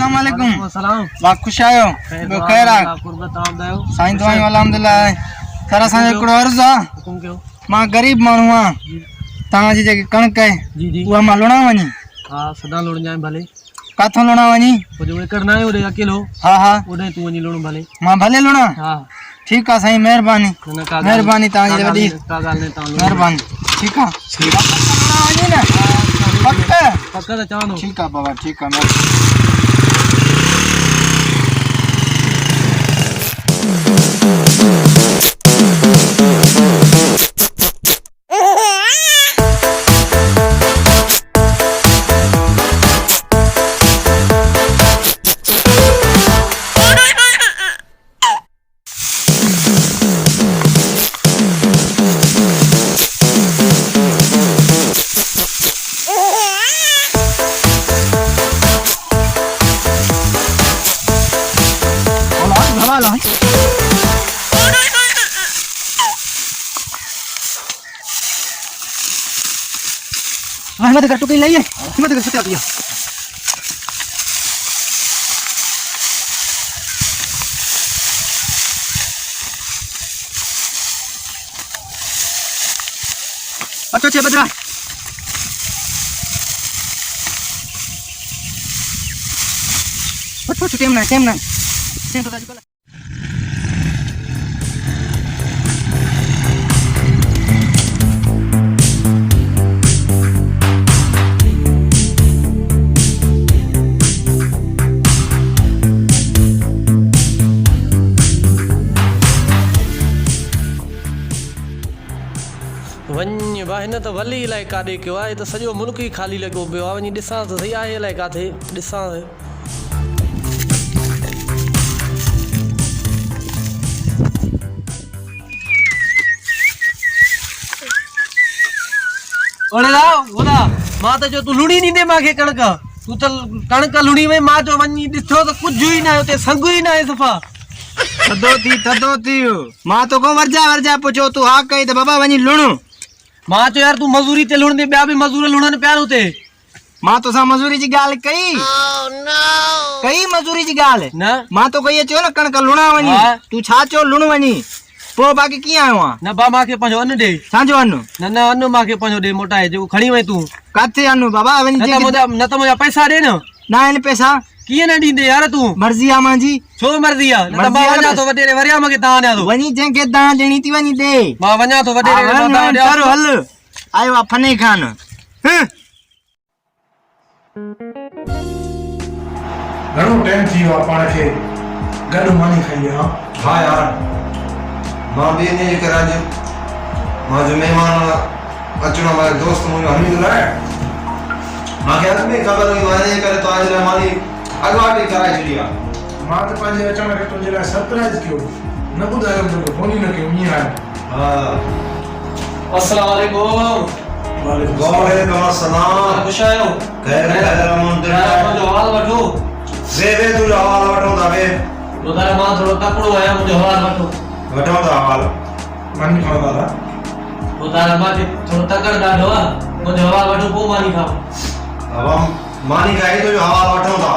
अस्सलाम वालेकुम। सलाम। वाह खुश आयो। खैर आ। कुर्बत आप दयो। साईं दवाई अल्हम्दुलिल्लाह। सर असा एकड़ो अर्ज आ। हुकुम कयो। मां गरीब मानू आ। ता जी जे कणक है जी वो मा लुणा वनी। हां सदा लुण जाए भले। काथो लुणा वनी? ओ जो एकड़ ना ओडे अकेलो। हां हां ओडे तू वनी लुण भले। मां भले लुणा। हां ठीक आ साईं मेहरबानी। मेहरबानी ता जी वडी। का गाल ने ता मेहरबानी। ठीक आ। ठीक आ। लुणा वनी ना। पक्का पक्का त चांदो। ठीक आ बाबा ठीक आ। हिम्मत कर टुकड़ी लाइए हिम्मत कर सत्या दिया अच्छा अच्छा बदरा अच्छा टाइम ना टाइम तो राजू वञ बा हिन त भली इलाही काॾे कयो आहे त सॼो मुल्क ई ख़ाली लॻो पियो आहे वञी ॾिसां त सही आहे इलाही काथे ॾिसां ओड़ा मां त जो तूं लुणी ॾींदे मूंखे कणक तूं त कणक लुणी वई मां जो वञी ॾिठो त कुझु ई न आहे हुते संग ई न आहे सफ़ा थदो थी मां तो को वरजा पुछो तू हा कई त बाबा वञी लुण मां चयो यार तू मजूरी ते लुण दे ॿिया बि मजूर लुणनि पिया हुते मां तोसां मजूरी जी ॻाल्हि कई कई मजूरी जी ॻाल्हि न मां तो कई चयो न कणक लुणा वञी तू छा चयो लुण वञी पोइ बाक़ी कीअं आयो आहे न बा मूंखे पंहिंजो अनु ॾे छांजो अनु न अनु मूंखे पंहिंजो ॾे मोटाए जेको खणी वई तूं काथे अनु बाबा वञी न त मुंहिंजा पैसा ॾे न आहिनि पैसा कीअं न ॾींदे यार तूं मर्ज़ी आहे मुंहिंजी छो मर्ज़ी आहे न त मां वञा थो वॾेरे वरिया मूंखे तव्हां ॾियां थो वञी जंहिंखे तव्हां ॾियणी थी वञी ॾे मां वञा थो वॾेरे हल आयो आहे फने खान घणो टाइम थी वियो आहे पाण खे गॾु मानी खाई आहे हा यार मां बि इन जे करे अॼु मां जो महिमान अचणो वारो दोस्त मुंहिंजो हमीद आहे मूंखे अॻु में ख़बर हुई मां इन जे करे तव्हांजे लाइ मानी अॻुवाट ई कराए छॾी आहे मां त पंहिंजे अचण खे तुंहिंजे लाइ सरप्राइज़ कयो न ॿुधायो मूंखे फोन ई न कयो ईअं आहे हा अस्सलाम वालेकुम वालेकुम अस्सलाम खुश आयो खैर मुंहिंजो हाल वठो वे तुंहिंजो हाल वठो था वे ॿुधायो मां थोरो तकिड़ो आहियां मुंहिंजो हाल वठो था हाल मानी खाओ दादा ॿुधायो मूंखे थोरो तकड़ ॾाढो आहे मुंहिंजो हाल वठो पोइ मानी खाओ अब हम मानी खाई तुंहिंजो हाल वठो था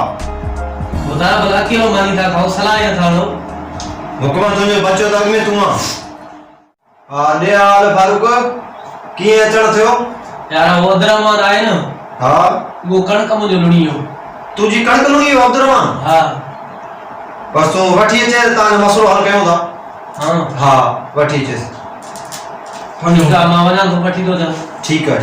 ॿुधायो भला कहिड़ो मानी था खाओ सलाह या थाड़ो हुकुम तुंहिंजो बच्चो त अॻु में तूं आहे हा ॾे हाल फारूक कीअं अचण थियो यार वो अब्दुरहमान आहे न हा वो कणक मुंहिंजो लुणी हो तुंहिंजी कणक लुणी हो अब्दुरहमान हा बस तूं वठी अचे तव्हांजो मसलो हल कयूं था हाँ हाँ वठी अचे ठीक आहे मां वञा थो वठी थो अचां ठीक है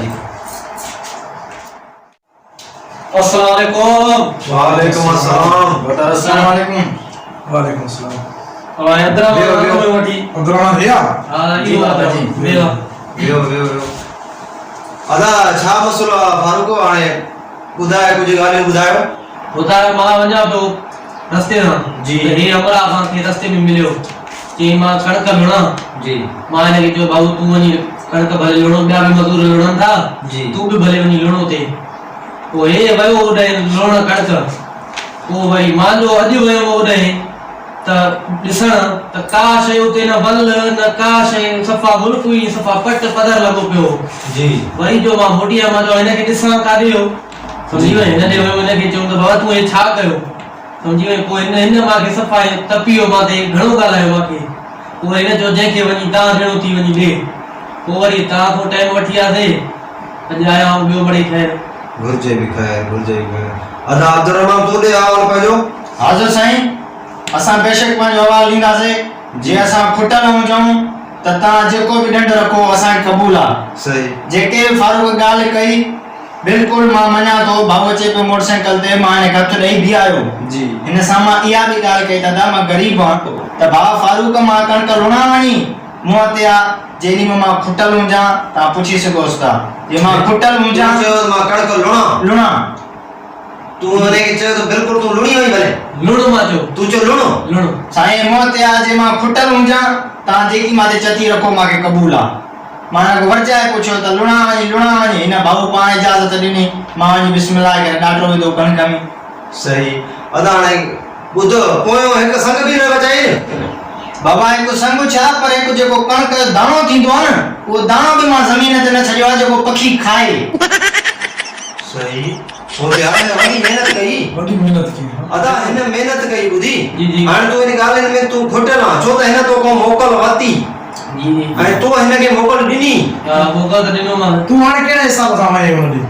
अस्सलाम वालेकुम वालेकुम अस्सलाम बता अस्सलाम वालेकुम वालेकुम अस्सलाम और अब्दुरहमान को वठी अब्दुरहमान भैया हां ये बात है वेहो वेहो अदा छा मसलो फारूक हाणे ॿुधाए कुछ ॻाल्हियूं ॿुधायो मां वञा थो रस्ते सां जी हे हमरा असांखे रस्ते में मिलियो चई मां कणक लुणा जी मां हिनखे चयो भाऊ तूं वञी कणक भले लुणो ॿिया बि मज़दूर लुणनि था जी तूं बि भले वञी लुणो ते पोइ हे वियो होॾे लुण कणक पोइ भई मुंहिंजो अॼु वियो होॾे त ॾिसण त का शइ उते न बल न का शइ सफ़ा मुल्क हुई सफ़ा पट पधर लॻो पियो जी वरी जो मां मोटी मां जो हिनखे ॾिसां काॾे वियो सम्झी वई हिन ॾे वियो हिनखे चयो त बाबा तूं हे छा कयो समझी वई पोइ हिन मांखे सफ़ाई तपियो माते घणो ॻाल्हायो मांखे पोइ हिन जो जंहिंखे वञी तव्हां ॾियणो थी वञी ॾे पोइ वरी तव्हां खां टाइम वठी आयासीं अॼु आया आहियूं ॿियो बड़ी ख़ैर घुर्जे भी खैर अदा अब्दुर्रहमान तो दे हवाल पंहिंजो हाज़िर साईं असां बेशक पंहिंजो हवाल ॾींदासीं जे असां खुटल हुजूं त तव्हां जेको बि ॾंड रखो असांखे क़बूल आहे सही जेके फारूक ॻाल्हि कई बिल्कुल मां मञा थो भाऊ अचे पियो मोटरसाइकिल ते मां हाणे हथ ॾेई बि आयो जी हिन सां मां इहा बि ॻाल्हि कई दादा मां ग़रीब आहियां त भाउ फारूक मां कणिक लुणा वञी मूं ते आहे जेॾी मां खुटल हुजां तव्हां पुछी सघोसि था जे मां खुटल हुजां मां कणक लुणा तू ने के चयो तो बिल्कुल तू लुणी होई भले लूणो मां चयो तू चो लुणो साईं मूं ते आहे जे मां खुटल हुजां तव्हां जेकी मां ते चती रखो मूंखे क़बूल आहे मां वरजाए पुछियो त लुणा वञी हिन भाऊ पाण इजाज़त ॾिनी मां वञी बिस्मिल्लाह करे ॾाढो विधो कणिक में सही अदा हाणे ॿुध पोयो हिकु संग बि न बचाई बाबा हिकु संग छा पर हिकु जेको कणिक जो दाणो थींदो आहे न उहो दाणो बि मां ज़मीन ते न छॾियो आहे जेको पखी खाए सही हो यार ने वही बड़ी मेहनत की अदा हिन मेहनत कई ॿुधी जी हाणे तू इन ॻाल्हियुनि में तू खुटल आहे छो त हिन तो को मोकल वती जी जी हाणे तू हिन खे मोकल ॾिनी मोकल त ॾिनो मां तू हाणे कहिड़े हिसाब सां वञे हुनजी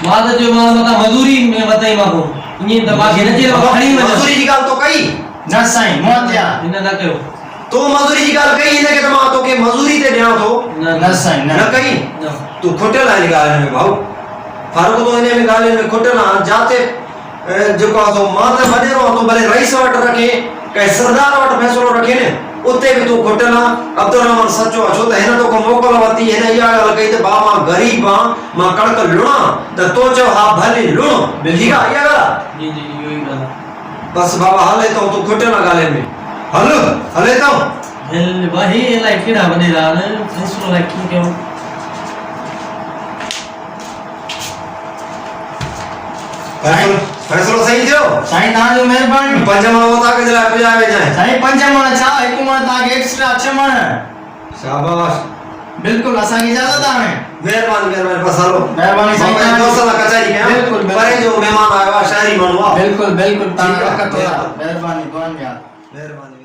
मां त जो मां मता मजदूरी में वताई मां को ईअं त मांखे न चयो खणी वञो मजदूरी जी ॻाल्हि तो कई न साईं मूं ते आहे हिन न कयो तो मजदूरी जी ॻाल्हि कई हिन खे त मां तोखे मजदूरी ते ॾियां थो न साईं न कई न तू खुटल आहे इन ॻाल्हियुनि में भाऊ फारूक तो हिन में ॻाल्हियुनि में खुटल आहे जाते जेको आहे सो मां त वॾेरो तो भले रईस वटि रखे कंहिं सरदार वटि फ़ैसिलो रखे न उते भी तू खुटल आहे अब्दुर्रहमान सचो आहे छो त हिन तोखां मोकल वरिती हिन इहा ॻाल्हि कई त भाउ मां ग़रीब आहियां मां कणिक लुणा त तो चयो हा भले लुणो ठीकु आहे इहा ॻाल्हि आहे जी जी इहो ई ॻाल्हि बस बाबा हले तो तू खुटल आहे ॻाल्हियुनि में हले तो हिल वही इलाही केॾा वॾेरा आहिनि फ़ैसिलो अलाए कीअं कयो फैसलो सही थियो साईं तव्हांजो महिरबानी पंज माण्हू तव्हांखे जे लाइ पुॼाए वेंदा साईं 5 मण छा हिकु मण तव्हांखे एक्स्ट्रा 6 मण शाबाश बिल्कुल असांखे इजाज़त आहे महिरबानी बस हलो महिरबानी साईं पंहिंजे दोस्त सां कचहरी कयां बिल्कुल परे जो महिमान आयो आहे शहरी माण्हू आहे बिल्कुल बिल्कुल तव्हां ठीकु आहे, वक़्तु महिरबानी दुआन यार महिरबानी